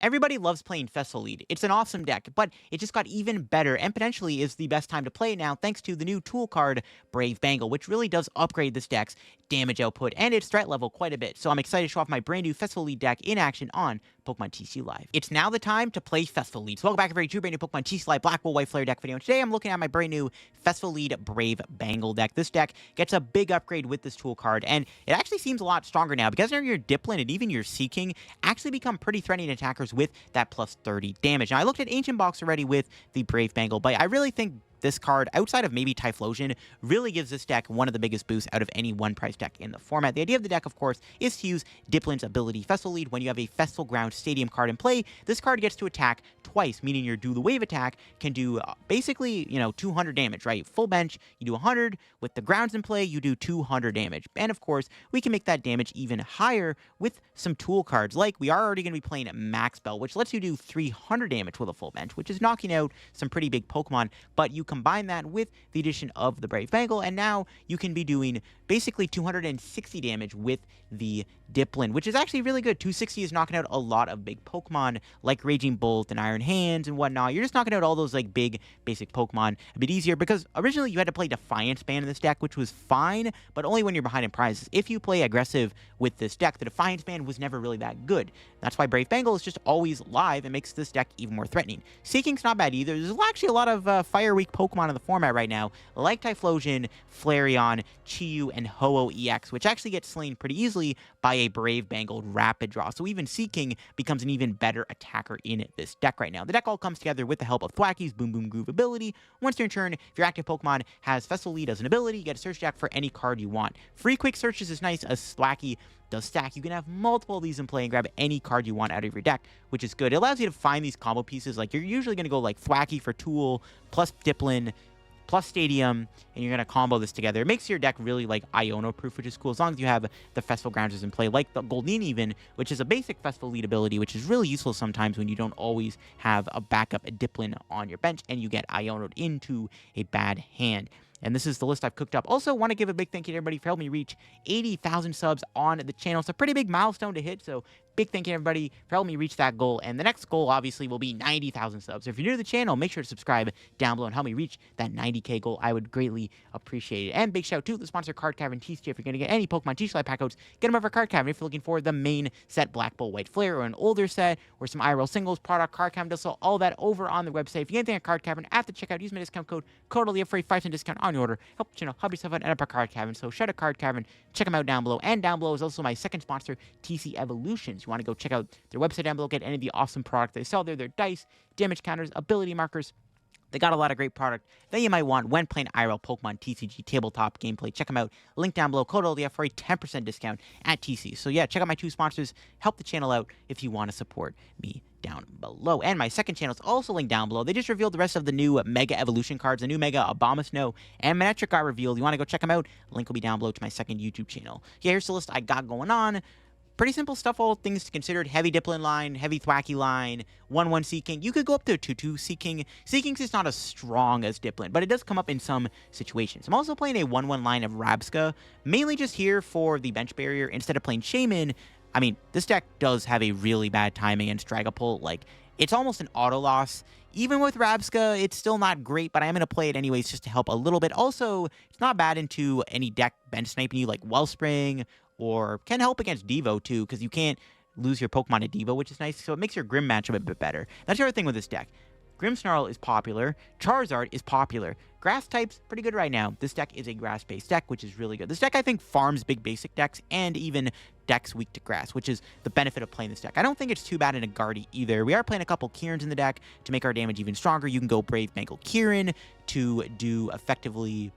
Everybody loves playing Festival Lead. It's an awesome deck, but it just got even better and potentially is the best time to play it now thanks to the new tool card, Brave Bangle, which really does upgrade this deck's damage output and its threat level quite a bit. So I'm excited to show off my brand new Festival Lead deck in action on Pokemon TCG Live. It's now the time to play Festival Lead. So welcome back to a brand new Pokemon TCG Live Black Bull White Flare deck video. And today I'm looking at my brand new Festival Lead Brave Bangle deck. This deck gets a big upgrade with this tool card, and it actually seems a lot stronger now because now your Dipplin and even your Seaking actually become pretty threatening attackers with that plus 30 damage. Now I looked at Ancient Box already with the Brave Bangle, but I really think this card, outside of maybe Typhlosion, really gives this deck one of the biggest boosts out of any one-price deck in the format. The idea of the deck, of course, is to use Dipplin's ability Festival Lead. When you have a Festival Ground Stadium card in play, this card gets to attack twice, meaning your Do the Wave attack can do basically, 200 damage, right? Full bench, you do 100. With the grounds in play, you do 200 damage. And of course, we can make that damage even higher with some tool cards, like we are already going to be playing Max Belt, which lets you do 300 damage with a full bench, which is knocking out some pretty big Pokemon, but you combine that with the addition of the Brave Bangle, and now you can be doing basically 260 damage with the Dipplin, which is actually really good. 260 is knocking out a lot of big Pokemon like Raging Bolt and Iron Hands and whatnot. You're just knocking out all those like big basic Pokemon a bit easier, because originally you had to play Defiance Band in this deck, which was fine, but only when you're behind in prizes. If you play aggressive with this deck, the Defiance Band was never really that good. That's why Brave Bangle is just always live and makes this deck even more threatening. Seaking's not bad either. There's actually a lot of Fire Weak Pokemon in the format right now, like Typhlosion, Flareon, Chi-Yu, and Ho-Oh EX, which actually gets slain pretty easily by a Brave Bangle Rapid Draw. So even Seaking becomes an even better attacker in this deck right now. The deck all comes together with the help of Thwacky's Boom Boom Groove ability. Once your turn, if your active Pokemon has Festival Lead as an ability, you get a search deck for any card you want. Free quick searches is nice, as Thwacky does stack. You can have multiple of these in play and grab any card you want out of your deck, which is good. It allows you to find these combo pieces. Like, you're usually going to go like Thwacky for Tool, plus Dipplin, plus Stadium, and you're going to combo this together. It makes your deck really like Iono proof, which is cool, as long as you have the Festival Grounders in play, like the Goldeen even, which is a basic Festival Lead ability, which is really useful sometimes when you don't always have a backup Dipplin on your bench and you get Iono'd into a bad hand. And this is the list I've cooked up. Also, want to give a big thank you to everybody for helping me reach 80,000 subs on the channel. It's a pretty big milestone to hit, so big thank you to everybody for helping me reach that goal. And the next goal, obviously, will be 90,000 subs. So if you're new to the channel, make sure to subscribe down below and help me reach that 90K goal. I would greatly appreciate it. And big shout out to the sponsor, Card Cavern TCG. If you're going to get any Pokemon TCG Live pack codes, get them over Card Cavern. If you're looking for the main set, Black Bull White Flare, or an older set, or some IRL singles, product, Card Cavern does sell all that over on the website. If you get anything at Card Cavern, at the checkout, use my discount code LittleDarkFury for a 5% discount on your order. Help help yourself out and up a Card Cavern. So shout out Card Cavern, check them out down below. And down below is also my second sponsor, TC Evolutions. You want to go check out their website down below, get any of the awesome product they sell there. Their dice, damage counters, ability markers. They got a lot of great product that you might want when playing IRL Pokemon TCG tabletop gameplay. Check them out. Link down below. Code LDF for a 10% discount at TC. So yeah, check out my two sponsors. Help the channel out if you want to support me down below. And my second channel is also linked down below. They just revealed the rest of the new Mega Evolution cards. The new Mega Abomasnow and Manectric got revealed. You want to go check them out? Link will be down below to my second YouTube channel. Yeah, here's the list I got going on. Pretty simple stuff, all things considered. Heavy Dipplin line, heavy Thwacky line, 1-1 Seaking. You could go up to a 2-2 Seaking. Seaking's just not as strong as Dipplin, but it does come up in some situations. I'm also playing a 1-1 line of Rabsca, mainly just here for the bench barrier. Instead of playing Shaman, I mean, this deck does have a really bad time against Dragapult. Like, it's almost an auto loss. Even with Rabsca, it's still not great, but I am going to play it anyways just to help a little bit. Also, it's not bad into any deck bench sniping you like Wellspring, or can help against Devo, too, because you can't lose your Pokemon to Devo, which is nice, so it makes your Grim matchup a bit better. That's the other thing with this deck. Grimmsnarl is popular. Charizard is popular. Grass type's pretty good right now. This deck is a grass-based deck, which is really good. This deck, I think, farms big basic decks and even decks weak to grass, which is the benefit of playing this deck. I don't think it's too bad in a Guardy either. We are playing a couple Kierans in the deck to make our damage even stronger. You can go Brave Bangle Kieran to do effectively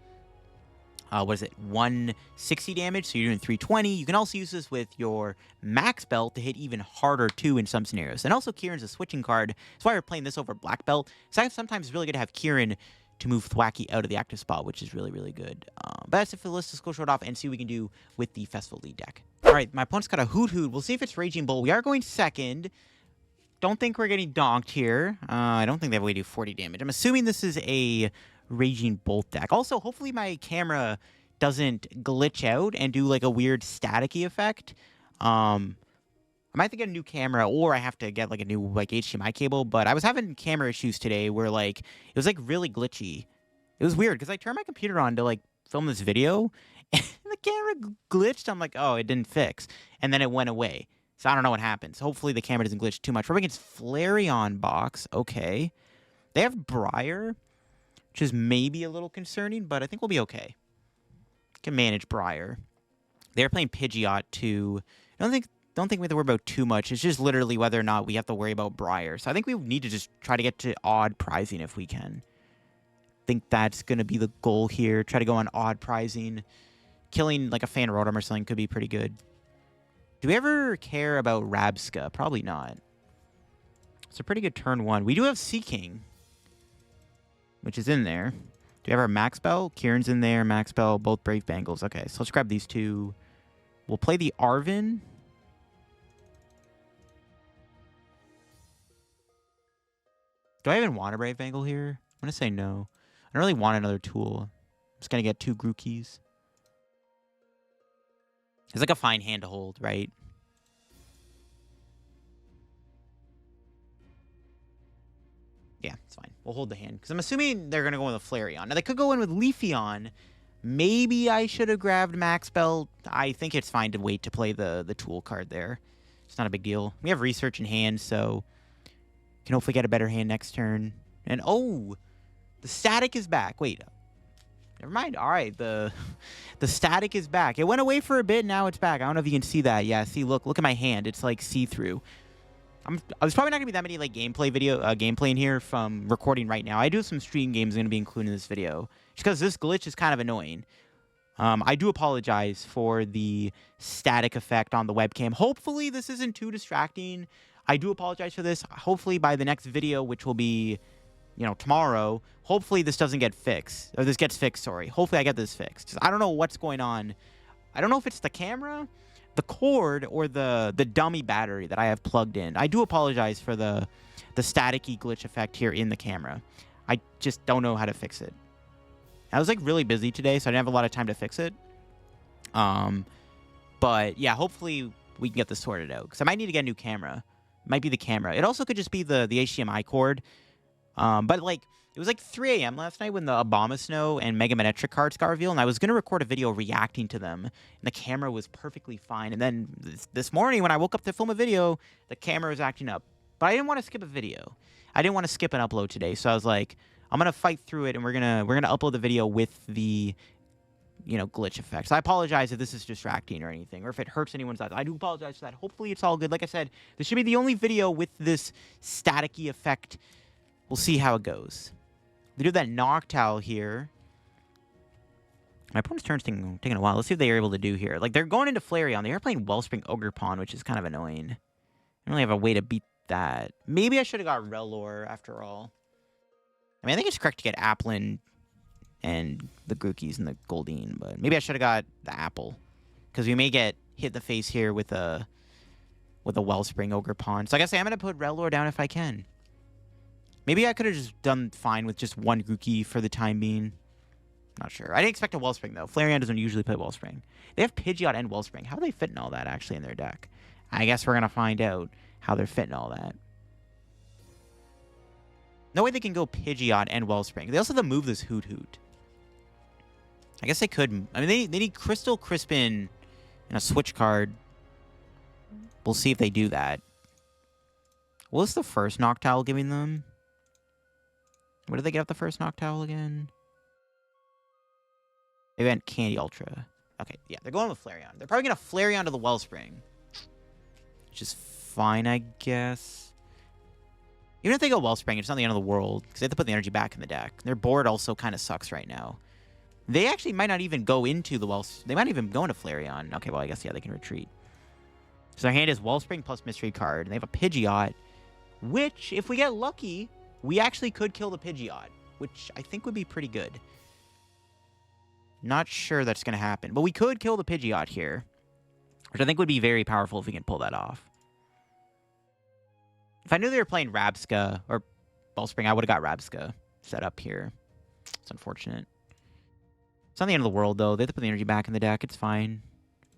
160 damage, so you're doing 320. You can also use this with your Max Belt to hit even harder, too, in some scenarios. And also, Kieran's a switching card. That's why we're playing this over Black Belt. So sometimes it's really good to have Kieran to move Thwacky out of the active spot, which is really, really good. But that's it for the list. Let's go show it off and see what we can do with the Festival Lead deck. All right, my opponent's got a Hoot Hoot. We'll see if it's Raging Bull. We are going second. Don't think we're getting donked here. I don't think they have a way to do 40 damage. I'm assuming this is a Raging Bolt deck. Also, hopefully my camera doesn't glitch out and do like a weird staticky effect. I might have to get a new camera, or I have to get, like, a new, like, HDMI cable, but I was having camera issues today where, like, it was, like, really glitchy. It was weird, because I turned my computer on to, like, film this video, and the camera glitched. I'm like, oh, it didn't fix. And then it went away. So I don't know what happened. So hopefully the camera doesn't glitch too much. We're up against Flareon box. Okay. They have Briar, which is maybe a little concerning, but I think we'll be okay. Can manage Briar. They're playing Pidgeot too. I don't think we have to worry about too much. It's just literally whether or not we have to worry about Briar. So I think we need to just try to get to odd pricing if we can. I think that's going to be the goal here. Try to go on odd pricing. Killing like a fan Rotom or something could be pretty good. Do we ever care about Rabsca? Probably not. It's a pretty good turn one. We do have Seaking, which is in there. Do we have our Max Belt? Kieran's in there. Max Belt, both Brave Bangles. Okay, so let's grab these two. We'll play the Arven. Do I even want a Brave Bangle here? I'm going to say no. I don't really want another tool. I'm just going to get two Grookeys. It's like a fine hand to hold, right? Yeah, it's fine. We'll hold the hand. Because I'm assuming they're going to go in with Flareon. Now, they could go in with Leafeon. Maybe I should have grabbed Max Belt. I think it's fine to wait to play the tool card there. It's not a big deal. We have Research in hand, so can hopefully get a better hand next turn. And, oh, the static is back. Wait, never mind. All right, the static is back. It went away for a bit. Now it's back. I don't know if you can see that. Yeah, see, look at my hand. It's like see-through. There's probably not gonna be that many like gameplay in here from recording right now. I do have some stream games gonna be included in this video just because this glitch is kind of annoying. I do apologize for the static effect on the webcam. Hopefully this isn't too distracting. I do apologize for this. Hopefully by the next video, which will be, you know, tomorrow, hopefully this doesn't get fixed. Or this gets fixed, sorry. Hopefully I get this fixed. 'Cause I don't know what's going on. I don't know if it's the camera, the cord, or the dummy battery that I have plugged in. I do apologize for the staticky glitch effect here in the camera. I just don't know how to fix it. I was like really busy today, so I didn't have a lot of time to fix it. But yeah, hopefully we can get this sorted out, because I might need to get a new camera. It might be the camera. It also could just be the HDMI cord. But like, it was like 3 a.m. last night when the Abomasnow and Mega Manectric cards got revealed, and I was going to record a video reacting to them, and the camera was perfectly fine. And then this morning when I woke up to film a video, the camera was acting up. But I didn't want to skip a video. I didn't want to skip an upload today, so I was like, I'm going to fight through it, and we're gonna upload the video with the, you know, glitch effect. So I apologize if this is distracting or anything, or if it hurts anyone's eyes. I do apologize for that. Hopefully it's all good. Like I said, this should be the only video with this staticky effect. We'll see how it goes. They do that Noctowl here. My opponent's turn's taking a while. Let's see what they are able to do here. Like, they're going into Flareon. They are playing Wellspring Ogerpon, which is kind of annoying. I don't really have a way to beat that. Maybe I should have got Rellor after all. I mean, I think it's correct to get Applin and the Grookeys and the Goldeen, but maybe I should have got the Apple, because we may get hit in the face here with a Wellspring Ogerpon. So I guess I'm going to put Rellor down if I can. Maybe I could have just done fine with just one Grookey for the time being. Not sure. I didn't expect a Wellspring, though. Flareon doesn't usually play Wellspring. They have Pidgeot and Wellspring. How are they fitting all that, actually, in their deck? I guess we're going to find out how they're fitting all that. No way they can go Pidgeot and Wellspring. They also have to move this Hoot Hoot. I guess they could. I mean, they need Crystal Crispin and a Switch card. We'll see if they do that. What was the first Noctowl giving them? What did they get off the first Noctowl again? They went Candy Ultra. Okay, yeah, they're going with Flareon. They're probably going to Flareon to the Wellspring. Which is fine, I guess. Even if they go Wellspring, it's not the end of the world, because they have to put the energy back in the deck. Their board also kind of sucks right now. They actually might not even go into the Wellspring. They might even go into Flareon. Okay, well, I guess, yeah, they can retreat. So their hand is Wellspring plus Mystery card. And they have a Pidgeot, which, if we get lucky, we actually could kill the Pidgeot, which I think would be pretty good. Not sure that's going to happen, but we could kill the Pidgeot here, which I think would be very powerful if we can pull that off. If I knew they were playing Rabsca or Wellspring, I would have got Rabsca set up here. It's unfortunate. It's not the end of the world, though. They have to put the energy back in the deck. It's fine.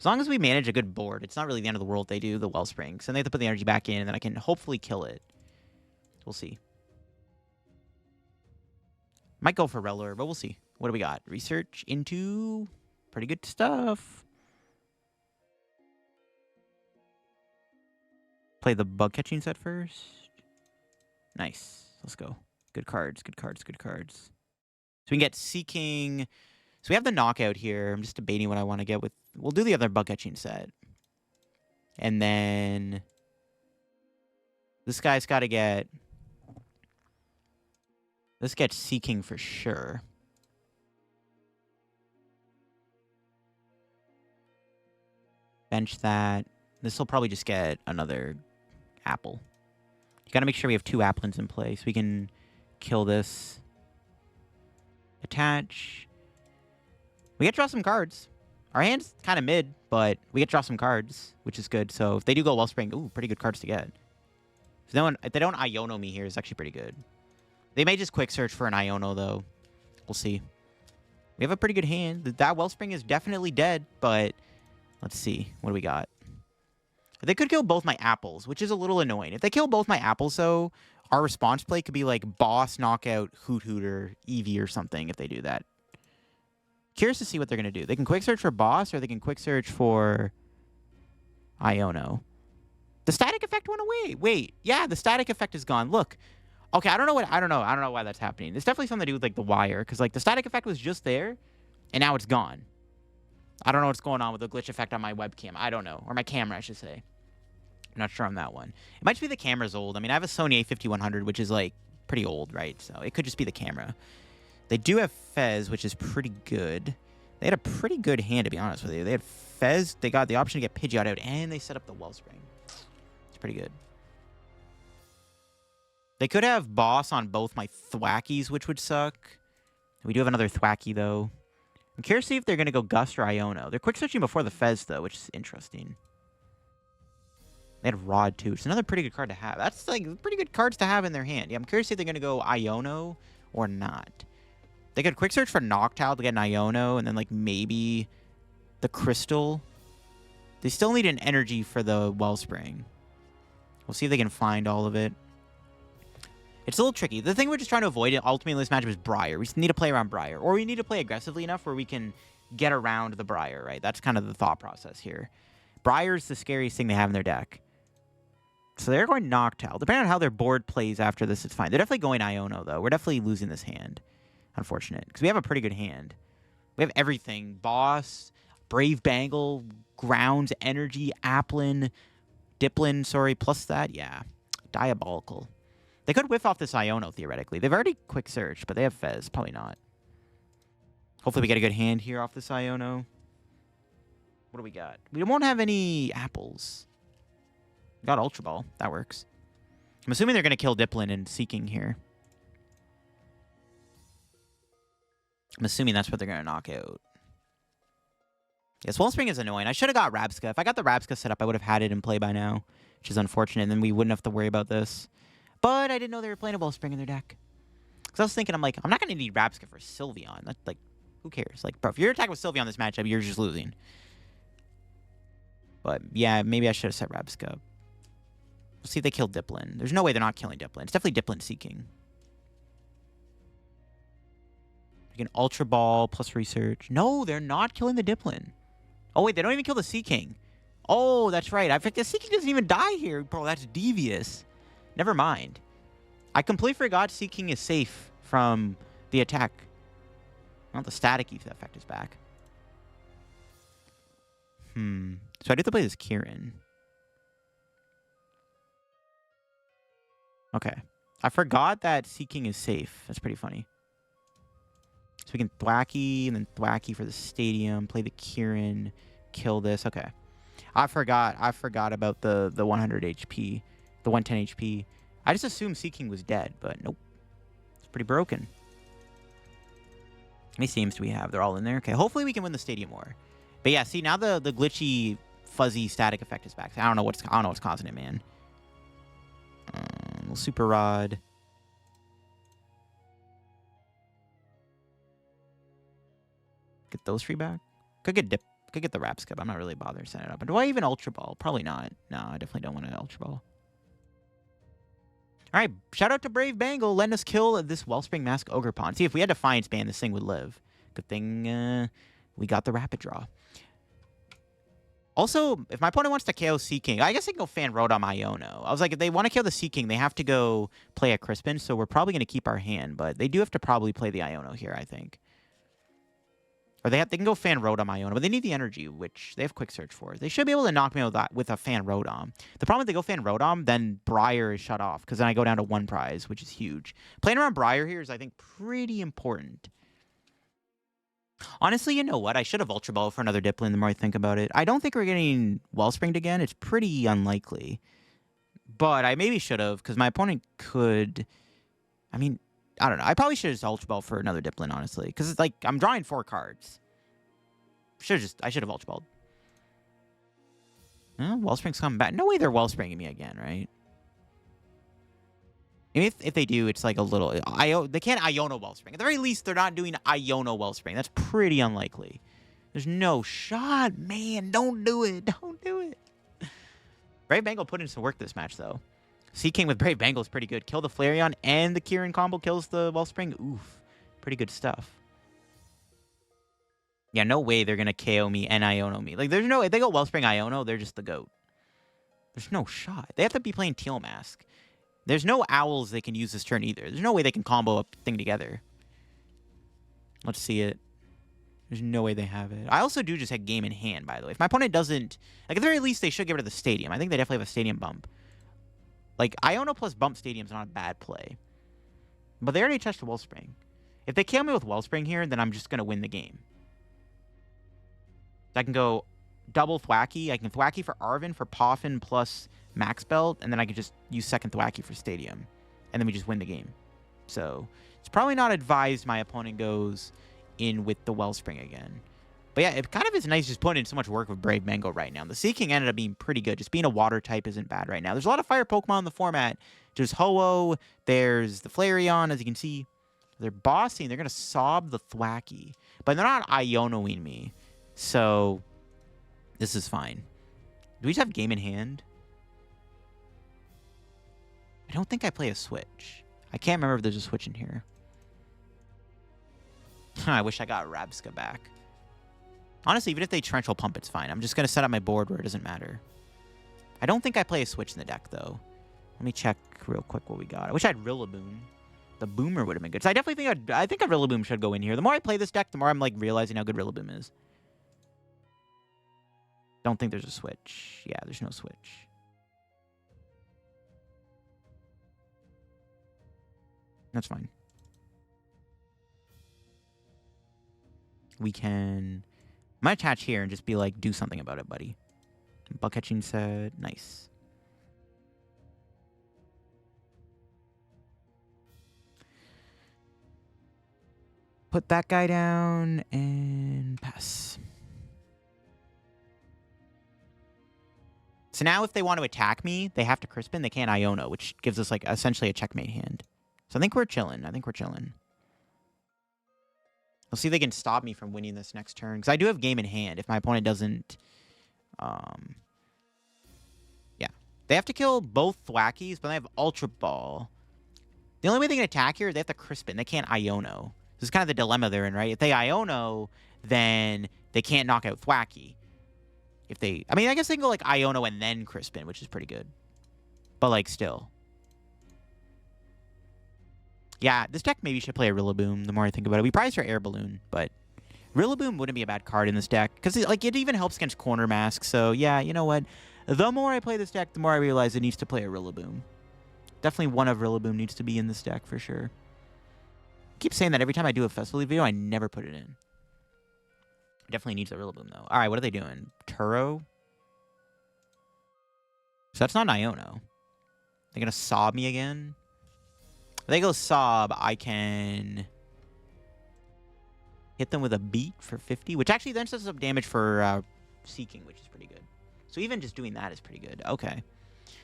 As long as we manage a good board, it's not really the end of the world if they do the Wellspring. So then they have to put the energy back in, and then I can hopefully kill it. We'll see. Might go for Rellor, but we'll see. What do we got? Research into pretty good stuff. Play the Bug Catching Set first. Nice. Let's go. Good cards, good cards, good cards. So we can get Seaking. So we have the Knockout here. I'm just debating what I want to get with. We'll do the other Bug Catching Set. And then this guy's got to get. Let's get Seaking for sure. Bench that. This will probably just get another Apple. You got to make sure we have 2 Applins in play so we can kill this. Attach. We get to draw some cards. Our hand's kind of mid, but we get to draw some cards, which is good. So if they do go Wellspring, ooh, pretty good cards to get. If they don't Iono me here, it's actually pretty good. They may just quick search for an Iono, though. We'll see. We have a pretty good hand. That Wellspring is definitely dead, but let's see. What do we got? They could kill both my apples, which is a little annoying. If they kill both my apples, though, our response play could be like Boss, Knockout, Hoot Hooter, Eevee, or something if they do that. Curious to see what they're going to do. They can quick search for Boss, or they can quick search for Iono. The static effect went away. Wait, yeah, the static effect is gone. Look. Okay, I don't know why that's happening. It's definitely something to do with like the wire, because like the static effect was just there, and now it's gone. I don't know what's going on with the glitch effect on my webcam. I don't know. Or my camera, I should say. I'm not sure on that one. It might just be the camera's old. I mean, I have a Sony A5100, which is like pretty old, right? So it could just be the camera. They do have Fez, which is pretty good. They had a pretty good hand, to be honest with you. They had Fez. They got the option to get Pidgeot out, and they set up the Wellspring. It's pretty good. They could have Boss on both my Thwackies, which would suck. We do have another Thwackey, though. I'm curious to see if they're going to go Gust or Iono. They're quick searching before the Fez, though, which is interesting. They had Rod, too, which is another pretty good card to have. That's, like, pretty good cards to have in their hand. Yeah, I'm curious if they're going to go Iono or not. They could quick search for Noctowl to get an Iono, and then, like, maybe the Crystal. They still need an energy for the Wellspring. We'll see if they can find all of it. It's a little tricky. The thing we're just trying to avoid ultimately in this matchup is Briar. We just need to play around Briar. Or we need to play aggressively enough where we can get around the Briar, right? That's kind of the thought process here. Briar's the scariest thing they have in their deck. So they're going Noctowl. Depending on how their board plays after this, it's fine. They're definitely going Iono, though. We're definitely losing this hand. Unfortunate. Because we have a pretty good hand. We have everything. Boss, Brave Bangle, Grounds, Energy, Applin, Dipplin, sorry, plus that. Yeah. Diabolical. They could whiff off this Iono, theoretically. They've already quick searched, but they have Fez. Probably not. Hopefully we get a good hand here off this Iono. What do we got? We won't have any apples. We got Ultra Ball. That works. I'm assuming they're going to kill Dipplin and Seaking here. I'm assuming that's what they're going to knock out. Yes, Wellspring is annoying. I should have got Rabsca. If I got the Rabsca set up, I would have had it in play by now, which is unfortunate. And then we wouldn't have to worry about this. But I didn't know they were playing a Wellspring in their deck. Because I was thinking, I'm like, I'm not going to need Rabsca for Sylveon. That's like, who cares? Like, bro, if you're attacking with Sylveon this matchup, you're just losing. But yeah, maybe I should have set Rabsca. We'll see if they kill Dipplin. There's no way they're not killing Dipplin. It's definitely Dipplin Seaking. You can Ultra Ball plus Research. No, they're not killing the Dipplin. Oh, wait, they don't even kill the Seaking. Oh, that's right. I think the Seaking doesn't even die here. Bro, that's devious. Never mind. I completely forgot Seaking is safe from the attack. Well, the static effect is back. So I do have to play this Kieran. Okay. I forgot that Seaking is safe. That's pretty funny. So we can Thwackey and then Thwackey for the stadium. Play the Kieran. Kill this. Okay. I forgot about the 100 HP. The 110 HP. I just assumed Seaking was dead, but nope. It's pretty broken. How many stadiums do we have? They're all in there. Okay, hopefully we can win the stadium war. But yeah, see, now the glitchy, fuzzy static effect is back. I don't know what's causing it, man. Little Super Rod. Get those free back. Could get Could get the Rabsca, but I'm not really bothering setting it up. And do I even Ultra Ball? Probably not. No, I definitely don't want to Ultra Ball. All right, shout out to Brave Bangle letting us kill this Wellspring Mask Ogerpon. See, if we had Defiance Band, this thing would live. Good thing we got the Rapid Draw. Also, if my opponent wants to KO Seaking, I guess they can go Fan Rotom Iono. I was like, if they want to kill the Seaking, they have to go play a Crispin, so we're probably going to keep our hand, but they do have to probably play the Iono here, I think. Or they can go Fan Rotom Iono, but they need the energy, which they have Quick Search for. They should be able to knock me out with a Fan Rotom. The problem if they go Fan Rotom, then Briar is shut off, because then I go down to 1 prize, which is huge. Playing around Briar here is, I think, pretty important. Honestly, you know what? I should have Ultra Ball for another Dipplin the more I think about it. I don't think we're getting Wellspringed again. It's pretty unlikely. But I maybe should have, because my opponent could... I mean, I don't know. I probably should have just Ultra Ball for another Dipplin, honestly. Because it's like, I'm drawing 4 cards. I should have Ultra Balled. Wellspring's coming back. No way they're Wellspringing me again, right? If they do, it's like a little... they can't Iono Wellspring. At the very least, they're not doing Iono Wellspring. That's pretty unlikely. There's no shot, man. Don't do it. Don't do it. Brave Bangle put in some work this match, though. Seaking with Brave Bangle is pretty good. Kill the Flareon and the Kieran combo kills the Wellspring. Oof. Pretty good stuff. Yeah, no way they're going to KO me and Iono me. Like, there's no... If they go Wellspring Iono, they're just the GOAT. There's no shot. They have to be playing Teal Mask. There's no Owls they can use this turn either. There's no way they can combo a thing together. Let's see it. There's no way they have it. I also do just have game in hand, by the way. If my opponent doesn't... Like, at the very least, they should get rid of the Stadium. I think they definitely have a Stadium bump. Like, Iono plus bump Stadium's not a bad play. But they already touched the Wellspring. If they kill me with Wellspring here, then I'm just going to win the game. So I can go double Thwackey. I can Thwackey for Arven for Poffin plus Max Belt, and then I can just use second Thwackey for Stadium. And then we just win the game. So, it's probably not advised my opponent goes in with the Wellspring again. But yeah, it kind of is nice just putting in so much work with Brave Bangle right now. The Seaking ended up being pretty good. Just being a water type isn't bad right now. There's a lot of fire Pokemon in the format. There's Ho-Oh. There's the Flareon, as you can see. They're bossing. They're going to sob the Thwackey. But they're not Ionoing me. So, this is fine. Do we just have game in hand? I don't think I play a switch. I can't remember if there's a switch in here. I wish I got Rabsca back. Honestly, even if they Torrential Pump, it's fine. I'm just going to set up my board where it doesn't matter. I don't think I play a switch in the deck, though. Let me check real quick what we got. I wish I had Rillaboom. The Boomer would have been good. So I definitely think I think a Rillaboom should go in here. The more I play this deck, the more I'm like realizing how good Rillaboom is. Don't think there's a switch. Yeah, there's no switch. That's fine. We can... I might attach here and just be like, do something about it, buddy. Bug Catching Set. Nice. Put that guy down and pass. So now if they want to attack me, they have to Crispin. They can't Iono, which gives us like essentially a checkmate hand. So I think we're chilling. I think we're chilling. We'll see if they can stop me from winning this next turn. Because I do have game in hand if my opponent doesn't... yeah. They have to kill both Thwackeys, but they have Ultra Ball. The only way they can attack here is they have to Crispin. They can't Iono. This is kind of the dilemma they're in, right? If they Iono, then they can't knock out Thwackey. If they... I mean, I guess they can go like Iono and then Crispin, which is pretty good. But like still... Yeah, this deck maybe should play a Rillaboom the more I think about it. We prized for Air Balloon, but Rillaboom wouldn't be a bad card in this deck. Because like, it even helps against Corner Mask. So yeah, you know what? The more I play this deck, the more I realize it needs to play a Rillaboom. Definitely one of Rillaboom needs to be in this deck for sure. I keep saying that every time I do a Festival League video, I never put it in. Definitely needs a Rillaboom though. Alright, what are they doing? Turo? So that's not an Iono. They're going to sob me again? If they go sob, I can hit them with a beat for 50, which actually then sets up damage for Seaking, which is pretty good. So even just doing that is pretty good. Okay.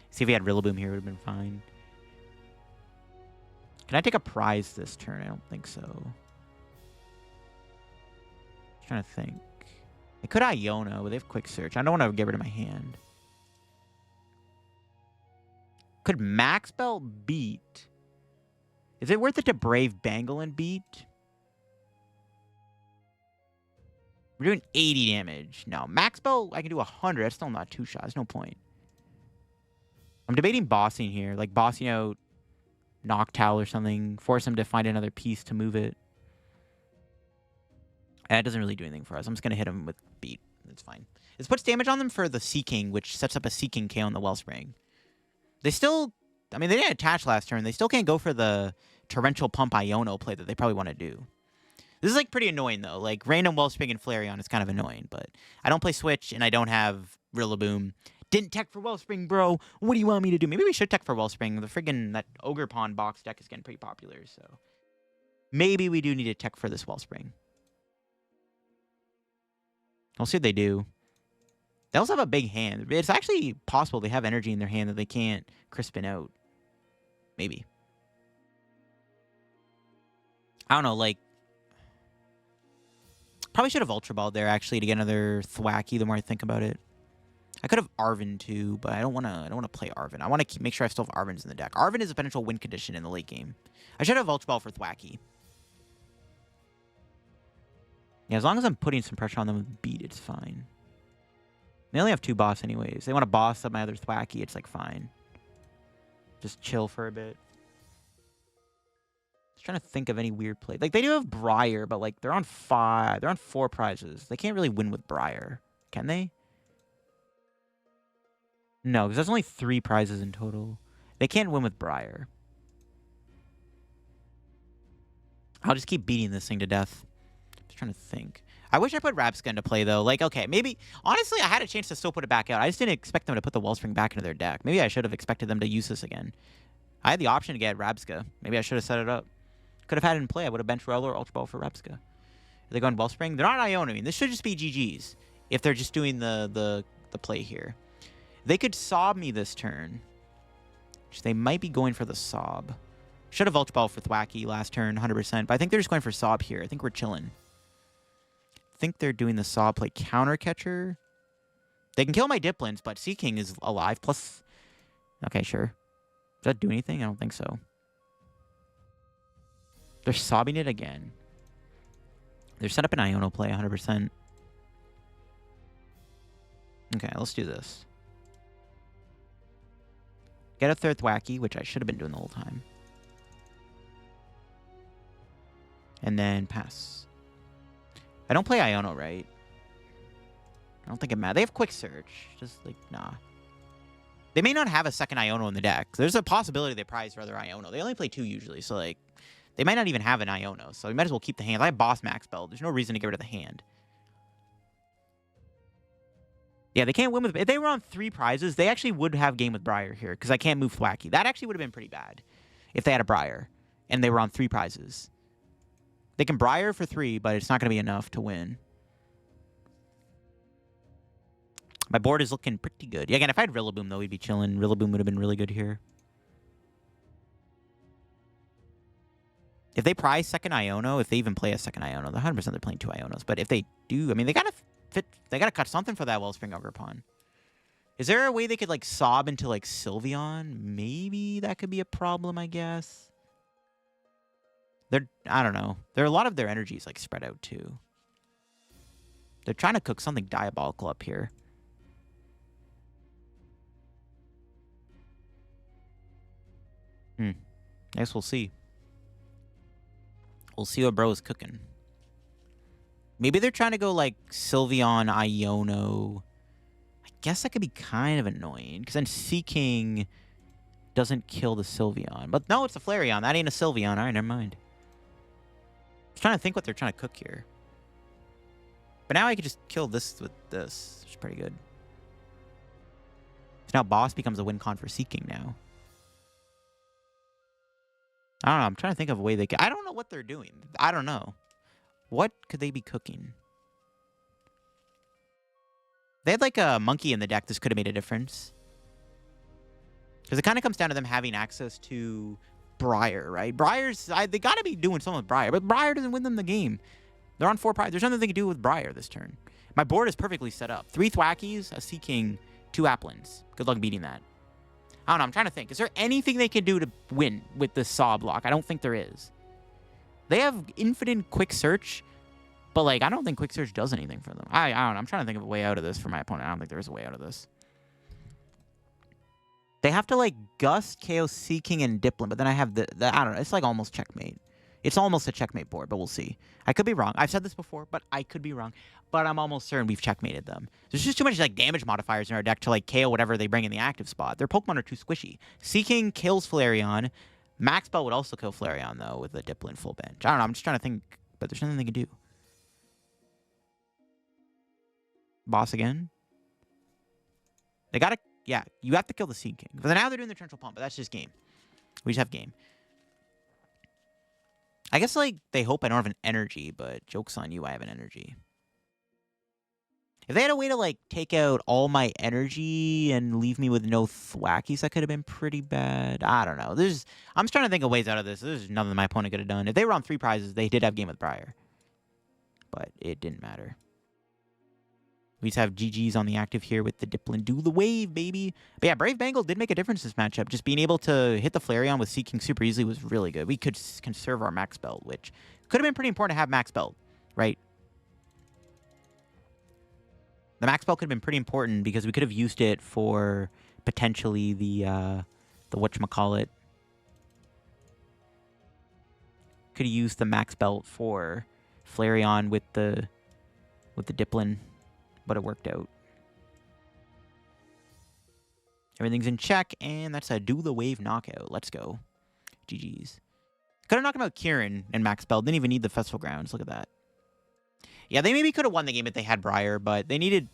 See if he had Rillaboom here, it would have been fine. Can I take a prize this turn? I don't think so. Just trying to think. I could Iono, but they have Quick Search. I don't want to get rid of my hand. Could Max Belt beat? Is it worth it to Brave Bangle and beat? We're doing 80 damage. No, Max Belt, I can do 100. That's still not 2 shots. No point. I'm debating bossing here. Like, bossing out Noctowl or something. Force him to find another piece to move it. That doesn't really do anything for us. I'm just going to hit him with beat. That's fine. This puts damage on them for the Seaking, which sets up a Seaking KO on the Wellspring. They still... I mean, they didn't attach last turn. They still can't go for the Torrential Pump Iono play that they probably want to do. This is, like, pretty annoying, though. Like, random Wellspring and Flareon is kind of annoying, but I don't play Switch, and I don't have Rillaboom. Didn't tech for Wellspring, bro. What do you want me to do? Maybe we should tech for Wellspring. The friggin' that Ogre Pond box deck is getting pretty popular, so... Maybe we do need to tech for this Wellspring. We'll see what they do. They also have a big hand. It's actually possible they have energy in their hand that they can't crispin out. Maybe. I don't know, like... Probably should have Ultra Balled there, actually, to get another Thwackey, the more I think about it. I could have Arven, too, but I don't want to play Arven. I want to make sure I still have Arvens in the deck. Arven is a potential win condition in the late game. I should have Ultra Ball for Thwackey. Yeah, as long as I'm putting some pressure on them with beat, it's fine. They only have 2 boss anyways. They want to boss up my other Thwackey, it's like fine. Just chill for a bit. Just trying to think of any weird play. Like, they do have Briar, but like they're on 5. They're on 4 prizes. They can't really win with Briar. Can they? No, because there's only 3 prizes in total. They can't win with Briar. I'll just keep beating this thing to death. Just trying to think. I wish I put Rabsca into play, though. Like, okay, maybe... Honestly, I had a chance to still put it back out. I just didn't expect them to put the Wellspring back into their deck. Maybe I should have expected them to use this again. I had the option to get Rabsca. Maybe I should have set it up. Could have had it in play. I would have benched Rellor or Ultra Ball for Rabsca. Are they going Wellspring? They're not Iono. I mean, this should just be GG's if they're just doing the play here. They could sob me this turn. Which they might be going for the sob. Should have Ultra Ball for Thwackey last turn, 100%. But I think they're just going for sob here. I think we're chilling. I think they're doing the sob play counter catcher. They can kill my Dipplins, but Seaking is alive. Plus, okay, sure. Does that do anything? I don't think so. They're sobbing it again. They're set up an Iono play, 100%. Okay, let's do this. Get a third Thwackey, which I should have been doing the whole time. And then pass. I don't play Iono, right? I don't think it matters. They have Quick Search. Just, like, nah. They may not have a second Iono in the deck. There's a possibility they prize for other Iono. They only play 2 usually, so, like, they might not even have an Iono. So we might as well keep the hand. I have Boss Max Belt. There's no reason to get rid of the hand. Yeah, they can't win with... If they were on 3 prizes, they actually would have game with Briar here, because I can't move Thwackey. That actually would have been pretty bad if they had a Briar and they were on 3 prizes. They can Briar for 3, but it's not going to be enough to win. My board is looking pretty good. Yeah, again, if I had Rillaboom, though, we'd be chilling. Rillaboom would have been really good here. If they prize second Iono, if they even play a second Iono, 100% they're playing 2 Ionos. But if they do, I mean, they got to fit... They got to cut something for that Wellspring Ogre Pond. Is there a way they could, like, sob into, like, Sylveon? Maybe that could be a problem, I guess. I don't know. A lot of their energies, like, spread out, too. They're trying to cook something diabolical up here. I guess we'll see. We'll see what bro is cooking. Maybe they're trying to go, like, Sylveon, Iono. I guess that could be kind of annoying, because then Seaking doesn't kill the Sylveon. But no, it's a Flareon. That ain't a Sylveon. All right, never mind. I was trying to think what they're trying to cook here. But now I could just kill this with this, which is pretty good. So now Boss becomes a win con for Seaking now. I don't know. I'm trying to think of a way they could... I don't know what they're doing. I don't know. What could they be cooking? They had like a monkey in the deck. This could have made a difference. Because it kind of comes down to them having access to Briar, right? Briar's... they got to be doing something with Briar. But Briar doesn't win them the game. They're on 4 prizes. There's nothing they can do with Briar this turn. My board is perfectly set up. 3 Thwackies, a Seaking, 2 Applins. Good luck beating that. I don't know. I'm trying to think. Is there anything they can do to win with this Saw block? I don't think there is. They have infinite quick search, but, like, I don't think quick search does anything for them. I don't know. I'm trying to think of a way out of this for my opponent. I don't think there is a way out of this. They have to, like, Gust, KO, Seaking, and Dipplin, but then I have the I don't know. It's, like, almost checkmate. It's almost a checkmate board, but we'll see. I could be wrong. I've said this before, but I could be wrong. But I'm almost certain we've checkmated them. There's just too much, like, damage modifiers in our deck to, like, KO whatever they bring in the active spot. Their Pokemon are too squishy. Seaking kills Flareon. Max Belt would also kill Flareon, though, with a Dipplin full bench. I don't know. I'm just trying to think, but there's nothing they can do. Boss again. They gotta, yeah, you have to kill the Seaking. But now they're doing the Torrential Pump, but that's just game. We just have game. I guess, like, they hope I don't have an energy, but joke's on you, I have an energy. If they had a way to, like, take out all my energy and leave me with no Thwackies, that could have been pretty bad. I don't know. I'm just trying to think of ways out of this. There's nothing my opponent could have done. If they were on 3 prizes, they did have game with Briar. But it didn't matter. We just have GG's on the active here with the Dipplin. Do the wave, baby. But yeah, Brave Bangle did make a difference this matchup. Just being able to hit the Flareon with Seaking super easily was really good. We could conserve our Max Belt, which could have been pretty important to have Max Belt, right? The Max Belt could have been pretty important because we could have used it for potentially the whatchamacallit. Could have used the Max Belt for Flareon with the Dipplin. But it worked out. Everything's in check, and that's a do the wave knockout. Let's go. GG's. Could have knocked him out Kieran and Max Belt. Didn't even need the Festival Grounds. Look at that. Yeah, they maybe could have won the game if they had Briar, but they needed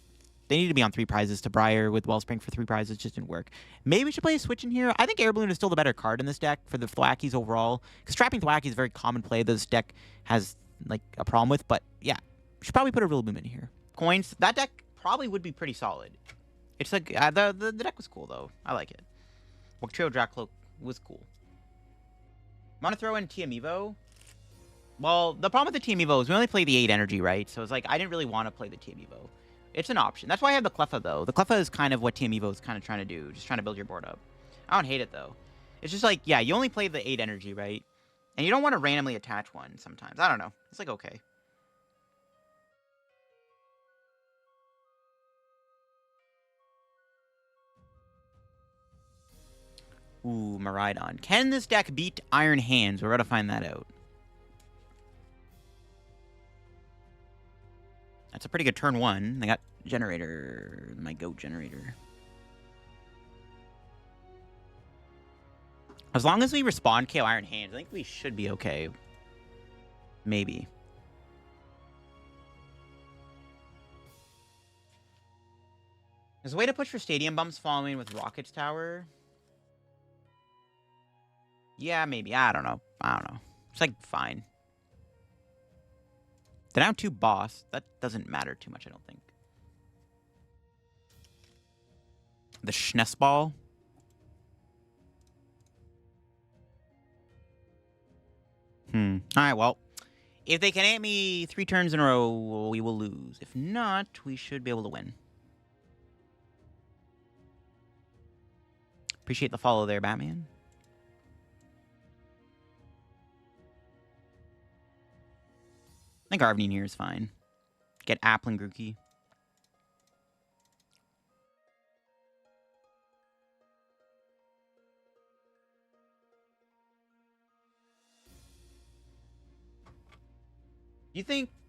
to be on 3 prizes to Briar with Wellspring for 3 prizes. It just didn't work. Maybe we should play a switch in here. I think Air Balloon is still the better card in this deck for the Thwackies overall. Because trapping Thwackies is a very common play this deck has like a problem with. But yeah, we should probably put a Rillaboom in here. Coins. That deck probably would be pretty solid. It's like the deck was cool though. I like it. Trio Dracloak was cool. Want to throw in TM Evo? Well, the problem with the TM Evo is we only play the 8 energy, right? So it's like I didn't really want to play the TM Evo. It's an option. That's why I have the Cleffa though. The Cleffa is kind of what TM Evo is kind of trying to do, just trying to build your board up. I don't hate it though. It's just like, yeah, you only play the 8 energy, right? And you don't want to randomly attach one sometimes. I don't know. It's like okay. Ooh, Miraidon. Can this deck beat Iron Hands? We're going to find that out. That's a pretty good turn 1. They got Generator. My GOAT Generator. As long as we respond KO Iron Hands, I think we should be okay. Maybe. There's a way to push for Stadium Bumps following with Rockets Tower. Yeah, maybe. I don't know. It's like fine. They're down 2 boss. That doesn't matter too much, I don't think. The Schnessball. Alright, well. If they can hit me 3 turns in a row, we will lose. If not, we should be able to win. Appreciate the follow there, Batman. I think Arven here is fine. Get Applin Grookey.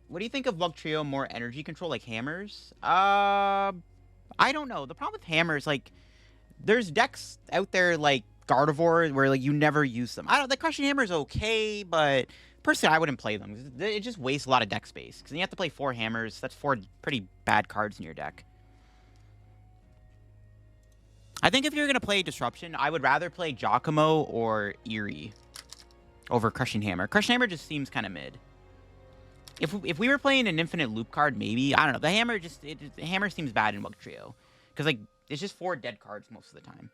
What do you think of Bug Trio more energy control like hammers? I don't know. The problem with hammers, like, there's decks out there like Gardevoir where like you never use them. The Crushing Hammer is okay, but personally I wouldn't play them. It just wastes a lot of deck space. Because then you have to play 4 hammers. That's 4 pretty bad cards in your deck. I think if you're going to play Disruption, I would rather play Giacomo or Eerie over Crushing Hammer. Crushing Hammer just seems kind of mid. If we were playing an Infinite Loop card, maybe. I don't know. The Hammer seems bad in Bug Trio. Because, like, it's just 4 dead cards most of the time.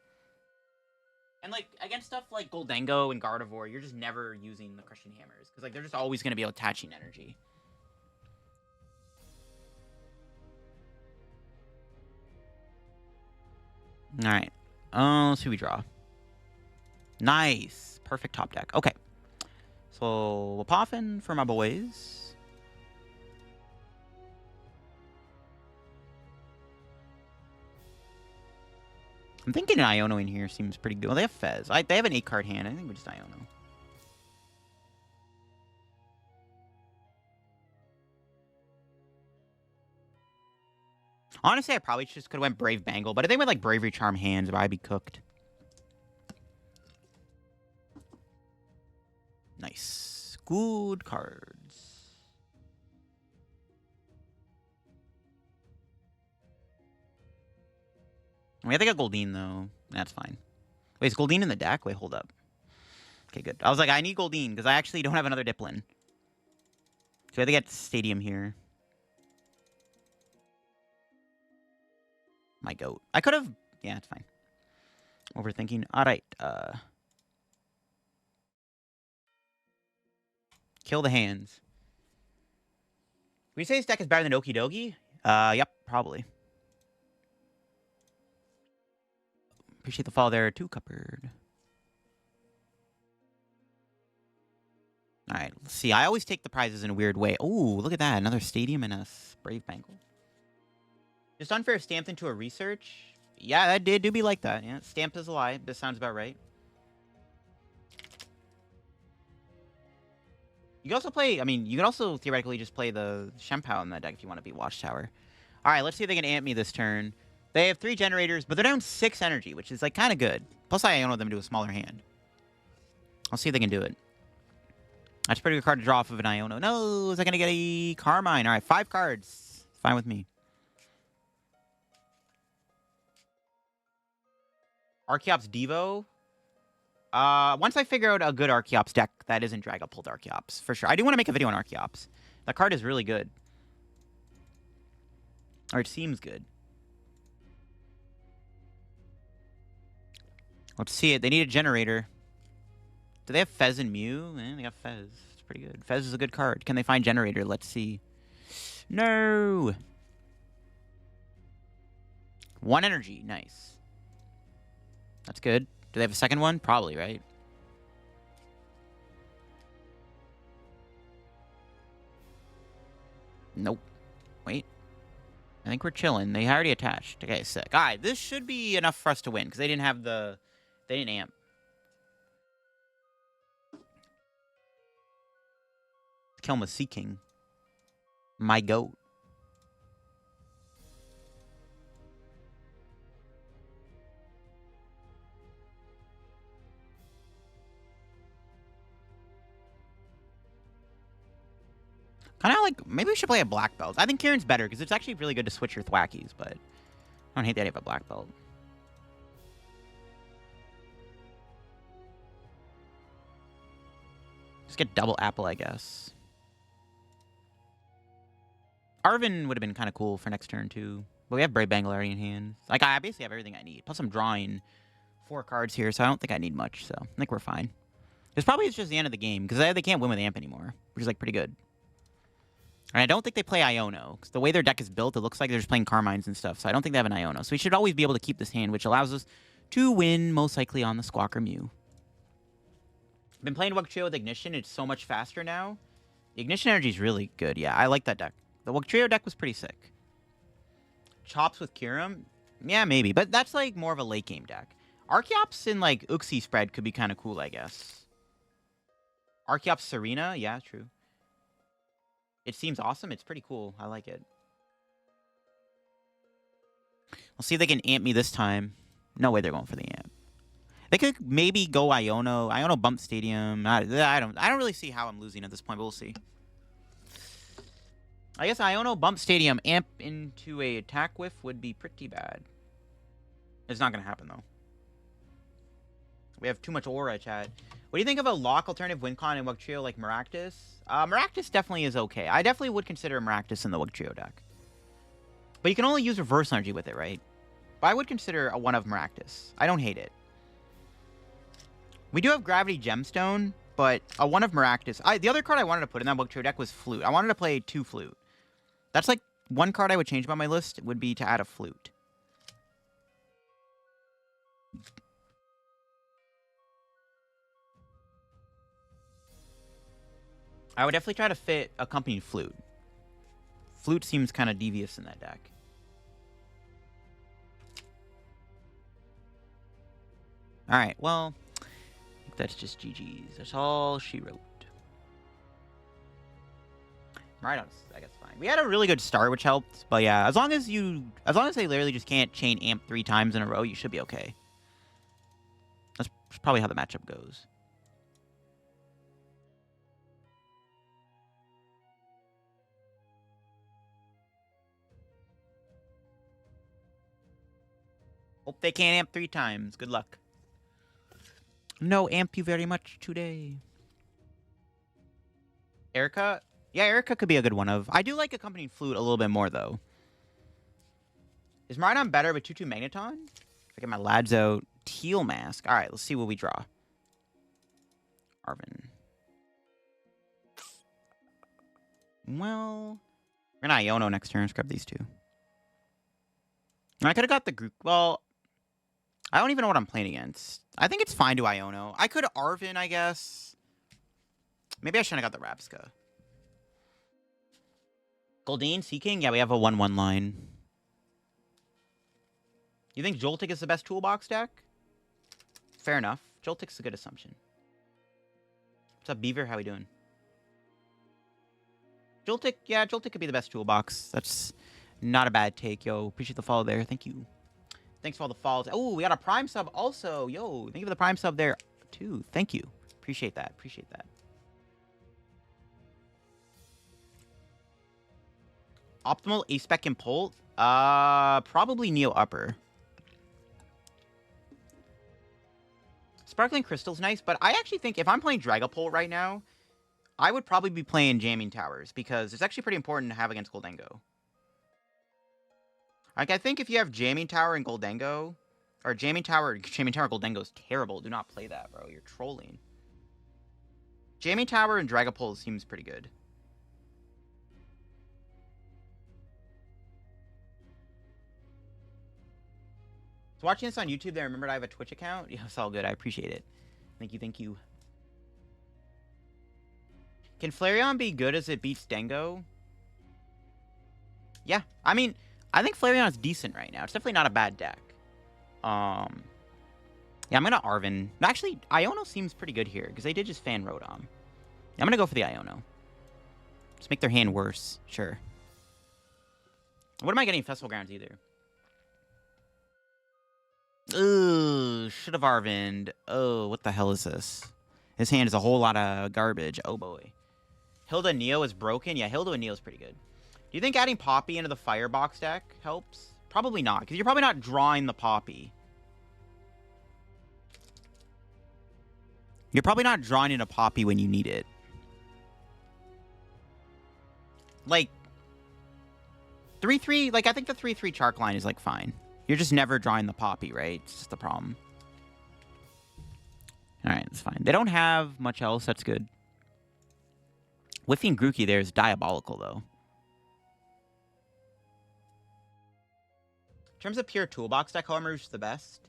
And, like, against stuff like Goldengo and Gardevoir, you're just never using the Crushing Hammers. Because, like, they're just always going to be attaching energy. Alright. Let's see what we draw. Nice. Perfect top deck. Okay. So, Poffin for my boys. I'm thinking an Iono in here seems pretty good. Well, they have Fez. They have an 8-card hand. I think we just Iono. Honestly, I probably just could have went Brave Bangle, but if they went like Bravery Charm hands, I'd be cooked. Nice. Good cards. We have to get Goldeen, though. That's fine. Wait, is Goldeen in the deck? Wait, hold up. Okay, good. I was like, I need Goldeen, because I actually don't have another Dipplin. So we have to get Stadium here. My goat. I could have... Yeah, it's fine. Overthinking. Alright, kill the hands. Would you say this deck is better than Okie Dokie? Yep, probably. Appreciate the follow there, too, Cupboard. Alright, let's see. I always take the prizes in a weird way. Ooh, look at that. Another Stadium and a Brave Bangle. Just unfair stamped into a research. Yeah, that do be like that. Yeah, stamped as a lie. This sounds about right. You can also play, I mean, you can also theoretically just play the Shempow in that deck if you want to be Watchtower. Alright, let's see if they can amp me this turn. They have 3 generators, but they're down 6 energy, which is, like, kind of good. Plus, I Iono them to a smaller hand. I'll see if they can do it. That's a pretty good card to draw off of an Iono. No, is that going to get a Carmine? Alright, 5 cards. Fine with me. Archeops Devo. Once I figure out a good Archeops deck that isn't drag, I'll pull Archeops, for sure. I do want to make a video on Archeops. That card is really good. Or it seems good. Let's see it. They need a generator. Do they have Fez and Mew? Eh, they got Fez. It's pretty good. Fez is a good card. Can they find generator? Let's see. No! 1 energy. Nice. That's good. Do they have a second one? Probably, right? Nope. Wait. I think we're chilling. They already attached. Okay, sick. Alright, this should be enough for us to win, because they didn't have the... They didn't amp. Kill him with Seaking. My goat. Kind of like, maybe we should play a black belt. I think Kieran's better, because it's actually really good to switch your Thwackies, but I don't hate the idea of a black belt. Just get double apple, I guess. Arven would have been kind of cool for next turn, too. But we have Brave Bangle already in hand. Like, I basically have everything I need. Plus, I'm drawing 4 cards here, so I don't think I need much, so I think we're fine. This probably is just the end of the game, because they can't win with Amp anymore, which is, like, pretty good. And I don't think they play Iono, because the way their deck is built, it looks like they're just playing Carmines and stuff, so I don't think they have an Iono. So we should always be able to keep this hand, which allows us to win, most likely, on the Squawker Mew. I've been playing Wugtrio with Ignition. It's so much faster now. The Ignition Energy is really good. Yeah, I like that deck. The Wugtrio deck was pretty sick. Chops with Kieran? Yeah, maybe. But that's, like, more of a late game deck. Archeops in, like, Uxie spread could be kind of cool, I guess. Archeops Serena? Yeah, true. It seems awesome. It's pretty cool. I like it. We'll see if they can amp me this time. No way they're going for the amp. They could maybe go Iono. Iono bump Stadium. I don't really see how I'm losing at this point, but we'll see. I guess Iono bump Stadium amp into a attack whiff would be pretty bad. It's not going to happen, though. We have too much aura, chat. What do you think of a lock alternative WinCon and Wugtrio like Maractus? Maractus definitely is okay. I definitely would consider Maractus in the Wugtrio deck. But you can only use reverse energy with it, right? But I would consider a one of Maractus. I don't hate it. We do have Gravity Gemstone, but a one of Maractus. The other card I wanted to put in that Wugtrio deck was Flute. I wanted to play 2 Flute. That's like one card I would change about my list would be to add a Flute. I would definitely try to fit accompanied flute. Flute seems kind of devious in that deck. Alright, well, I think that's just GG's. That's all she wrote. Right on, I guess fine. We had a really good start, which helped, but yeah, as long as they literally just can't chain amp 3 times in a row, you should be okay. That's probably how the matchup goes. Hope they can't amp 3 times. Good luck. No, amp you very much today. Erica? Yeah, Erica could be a good one of. I do like accompanying flute a little bit more, though. Is Miraidon better with 2-2 Magneton? If I get my lads out. Teal Mask. All right, let's see what we draw. Arven. Well, we're gonna Iono next turn. Let's grab these two. I could have got the group. Well, I don't even know what I'm playing against. I think it's fine to Iono. I could Arven, I guess. Maybe I shouldn't have got the Rabsca. Goldeen, Seaking? Yeah, we have a 1-1 line. You think Joltik is the best toolbox deck? Fair enough. Joltik's a good assumption. What's up, Beaver? How we doing? Joltik, yeah, Joltik could be the best toolbox. That's not a bad take, yo. Appreciate the follow there. Thank you. Thanks for all the follows. Oh, we got a Prime sub also. Yo, thank you for the Prime sub there, too. Thank you. Appreciate that. Appreciate that. Optimal A-Spec and Pult? Probably Neo Upper. Sparkling Crystal's nice, but I actually think if I'm playing Dragapult right now, I would probably be playing Jamming Towers, because it's actually pretty important to have against Goldengo. Like, I think if you have Jamming Tower and Goldengo, or Jamming Tower Goldengo is terrible. Do not play that, bro. You're trolling. Jamming Tower and Dragapult seems pretty good. So watching this on YouTube, I remembered I have a Twitch account. Yeah, it's all good. I appreciate it. Thank you, thank you. Can Flareon be good as it beats Dengo? Yeah, I mean, I think Flareon is decent right now. It's definitely not a bad deck. Yeah, I'm gonna Arven. Actually, Iono seems pretty good here, because they did just fan Rotom. I'm gonna go for the Iono. Just make their hand worse. Sure. What am I getting Festival Grounds either? Ooh, should have Arvened. Oh, what the hell is this? His hand is a whole lot of garbage. Oh, boy. Hilda Neo is broken? Yeah, Hilda and Neo is pretty good. Do you think adding Poppy into the Firebox deck helps? Probably not, because you're probably not drawing the Poppy. You're probably not drawing in a Poppy when you need it. Like, 3-3, like, I think the 3-3 Chark line is, like, fine. You're just never drawing the Poppy, right? It's just the problem. Alright, that's fine. They don't have much else. That's good. Whiffing Grookey there is diabolical, though. In terms of pure toolbox deck, Homer's the best.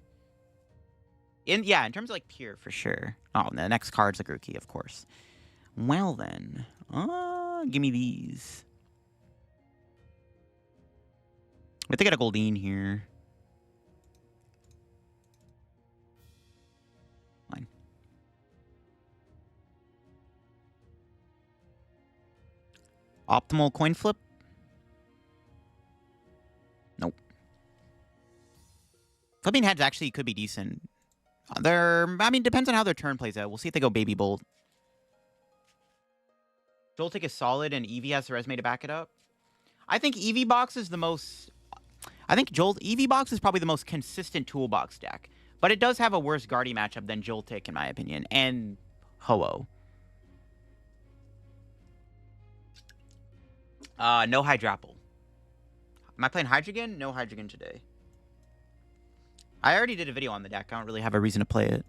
Yeah, in terms of, like, pure, for sure. Oh, and the next card's the Grookey, of course. Well, then. Give me these. We have to get a Goldeen here. Fine. Optimal coin flip? Nope. Flipping heads actually could be decent. I mean, depends on how their turn plays out. We'll see if they go Baby Bolt. Joltik is solid and Eevee has the resume to back it up. I think Eevee Box is the most... I think Eevee Box is probably the most consistent toolbox deck. But it does have a worse Guardy matchup than Joltik, in my opinion. And Ho-Oh. No Hydrapple. Am I playing Hydreigon? No Hydreigon today. I already did a video on the deck. I don't really have a reason to play it.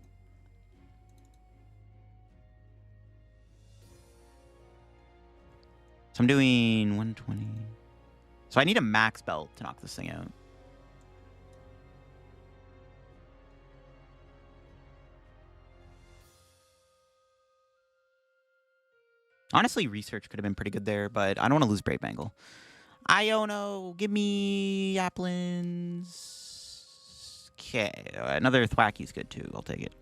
So I'm doing 120. So I need a max belt to knock this thing out. Honestly, research could have been pretty good there, but I don't want to lose Brave Bangle. Iono, give me Applins. Okay, another Thwackey's good too. I'll take it.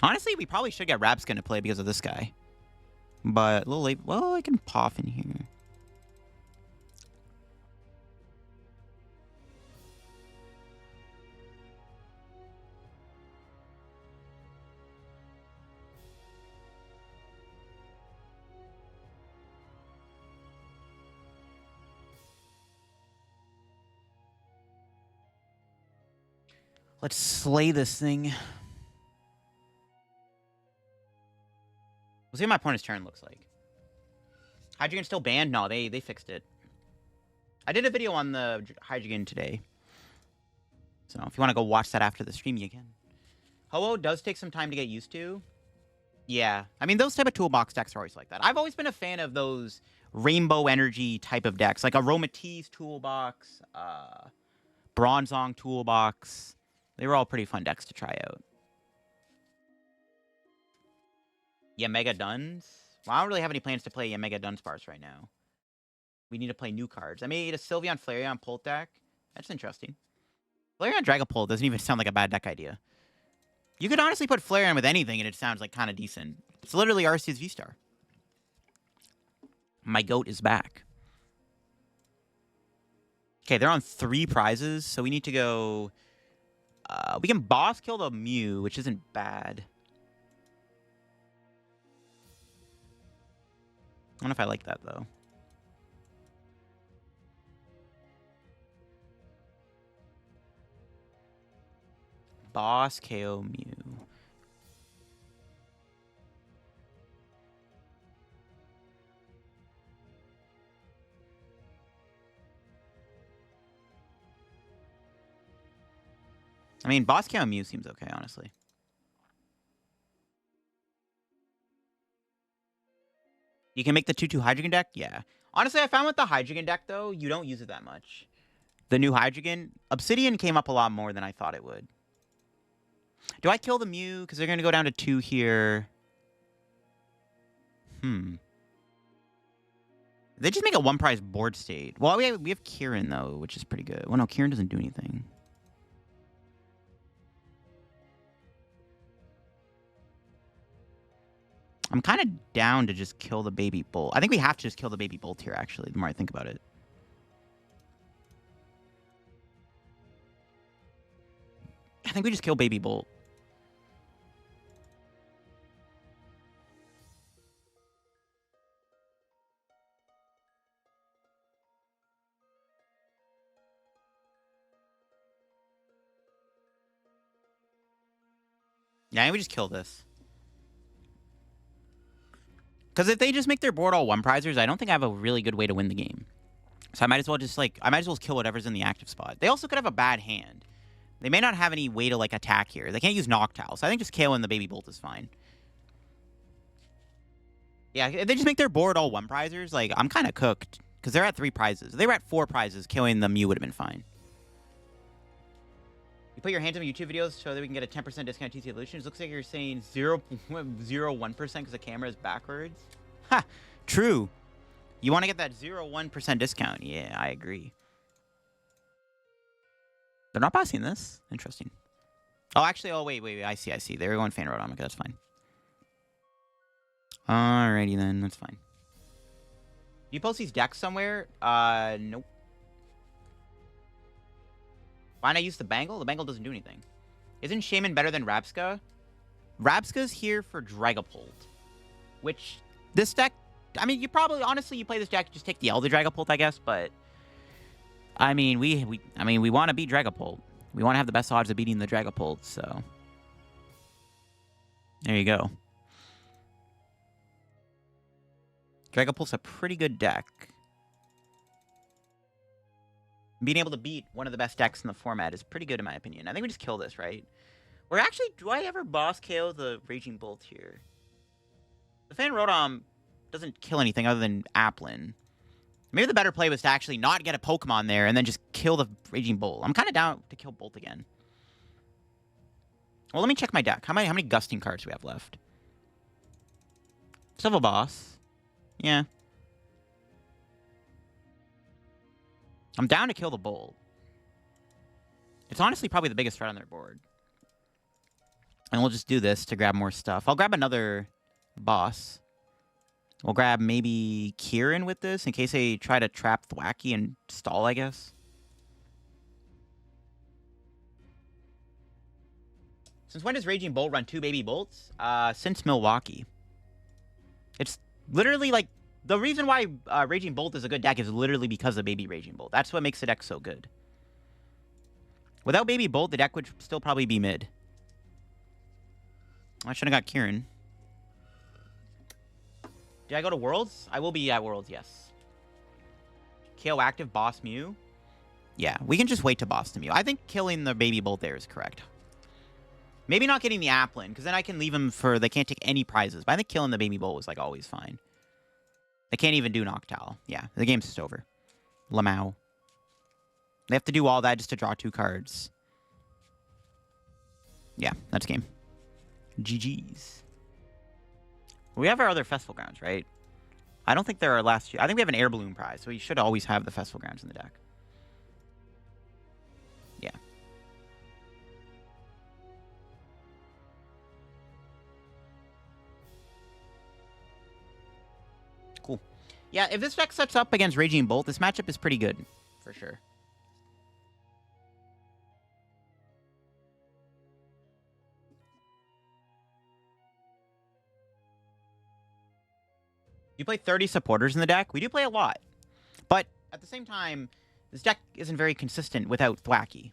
Honestly, we probably should get Rabsca to play because of this guy. But a little late. Well, I can Poff in here. Let's slay this thing. We'll see what my opponent's turn looks like. Hydreigon still banned? No, they fixed it. I did a video on the Hydreigon today. So if you want to go watch that after the stream, you can. Ho-Oh does take some time to get used to. Yeah. I mean, those type of toolbox decks are always like that. I've always been a fan of those rainbow energy type of decks. Like Aromatisse toolbox, Bronzong toolbox. They were all pretty fun decks to try out. Yeah, Mega Duns? Well, I don't really have any plans to play Mega Dunsparce right now. We need to play new cards. I made a Sylveon Flareon Pult deck. That's interesting. Flareon Dragapult doesn't even sound like a bad deck idea. You could honestly put Flareon with anything and it sounds like kind of decent. It's literally Arceus V-Star. My goat is back. Okay, they're on 3 prizes, so we need to go... we can boss kill the Mew, which isn't bad. I don't know if I like that, though. Boss KO Mew. I mean, Boss KO Mew seems okay, honestly. You can make the 2/2 Hydreigon deck? Yeah. Honestly, I found with the Hydreigon deck, though, you don't use it that much. The new Hydreigon, Obsidian came up a lot more than I thought it would. Do I kill the Mew? Because they're going to go down to 2 here. They just make a 1-prize board state. Well, we have Kieran, though, which is pretty good. Well, no, Kieran doesn't do anything. I'm kind of down to just kill the baby Bolt. I think we have to just kill the baby Bolt here, actually, the more I think about it. I think we just kill baby Bolt. Yeah, I think we just kill this. Because if they just make their board all 1-prizers, I don't think I have a really good way to win the game. So I might as well just, like, I might as well kill whatever's in the active spot. They also could have a bad hand. They may not have any way to, like, attack here. They can't use Noctowl, so I think just KOing the baby Bolt is fine. Yeah, if they just make their board all 1-prizers, like, I'm kind of cooked. Because they're at 3 prizes. If they were at 4 prizes, killing the Mew would have been fine. You put your hands on YouTube videos so that we can get a 10% discount TCG Illusions. Looks like you're saying 0.01% because the camera is backwards. Ha! True. You want to get that 0.01% discount. Yeah, I agree. They're not passing this. Interesting. Oh, actually, oh, wait. I see. They were going Fan Rotom. Okay, that's fine. Alrighty, then. That's fine. Do you post these decks somewhere? Nope. Why not use the Bangle? The Bangle doesn't do anything. Isn't Shaman better than Rabsca? Rabsca's here for Dragapult. Which, this deck... I mean, you probably... Honestly, you play this deck, just take the Elder Dragapult, I guess, but... I mean, we want to beat Dragapult. We want to have the best odds of beating the Dragapult, so... There you go. Dragapult's a pretty good deck. Being able to beat one of the best decks in the format is pretty good in my opinion. I think we just kill this, right? Or actually, do I ever boss KO the Raging Bolt here? The Fan Rotom doesn't kill anything other than Applin. Maybe the better play was to actually not get a Pokemon there and then just kill the Raging Bolt. I'm kind of down to kill Bolt again. Well, let me check my deck. How many Gusting cards do we have left? Still have a boss. Yeah. I'm down to kill the Bolt. It's honestly probably the biggest threat on their board. And we'll just do this to grab more stuff. I'll grab another boss. We'll grab maybe Kieran with this in case they try to trap Thwackey and stall, I guess. Since when does Raging Bolt run 2 baby bolts? Since Milwaukee. It's literally like... The reason why Raging Bolt is a good deck is literally because of Baby Raging Bolt. That's what makes the deck so good. Without Baby Bolt, the deck would still probably be mid. I should have got Kieran. Did I go to Worlds? I will be at Worlds, yes. KO active, Boss Mew. Yeah, we can just wait to Boss the Mew. I think killing the Baby Bolt there is correct. Maybe not getting the Applin, because then I can leave them for... They can't take any prizes. But I think killing the Baby Bolt was, like, always fine. They can't even do Noctowl. Yeah, the game's just over. Lamau. They have to do all that just to draw 2 cards. Yeah, that's game. GG's. We have our other Festival Grounds, right? I don't think they're our last year. I think we have an Air Balloon prize, so we should always have the Festival Grounds in the deck. Yeah. Cool. Yeah, if this deck sets up against Raging Bolt, this matchup is pretty good, for sure. You play 30 supporters in the deck? We do play a lot. But at the same time, this deck isn't very consistent without Thwackey.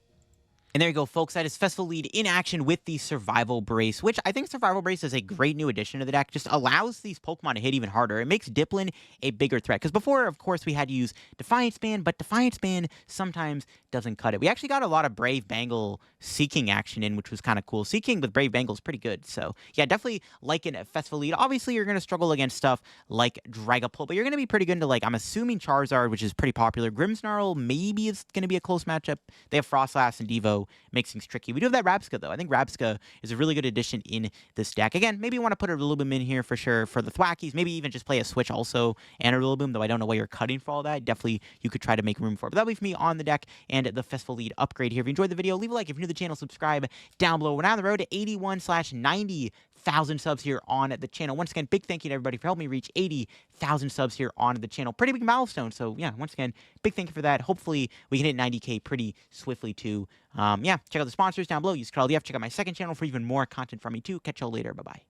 And there you go, folks. That is Festival Lead in action with the Survival Brace, which I think Survival Brace is a great new addition to the deck. Just allows these Pokemon to hit even harder. It makes Dipplin a bigger threat. Because before, of course, we had to use Defiance Band, but Defiance Band sometimes doesn't cut it. We actually got a lot of Brave Bangle Seaking action in, which was kind of cool. Seaking with Brave Bangle is pretty good. So, yeah, definitely liking a Festival Lead. Obviously, you're going to struggle against stuff like Dragapult, but you're going to be pretty good into, like, I'm assuming Charizard, which is pretty popular. Grimmsnarl maybe is going to be a close matchup. They have Frostlass and Devo. Makes things tricky. We do have that Rabsca, though. I think Rabsca is a really good addition in this deck. Again, maybe you want to put a Rillaboom in here for sure for the Thwackeys. Maybe even just play a Switch also and a Rillaboom, though I don't know why you're cutting for all that. Definitely you could try to make room for it. But that'll be for me on the deck and the Festival Lead upgrade here. If you enjoyed the video, leave a like. If you're new to the channel, subscribe down below. We're now on the road to 81/90,000 subs here on the channel. Once again, big thank you to everybody for helping me reach 80,000 subs here on the channel. Pretty big milestone. So, yeah, once again, big thank you for that. Hopefully, we can hit 90K pretty swiftly, too. Yeah, check out the sponsors down below. Use code LittleDarkFury. Check out my second channel for even more content from me, too. Catch y'all later. Bye-bye.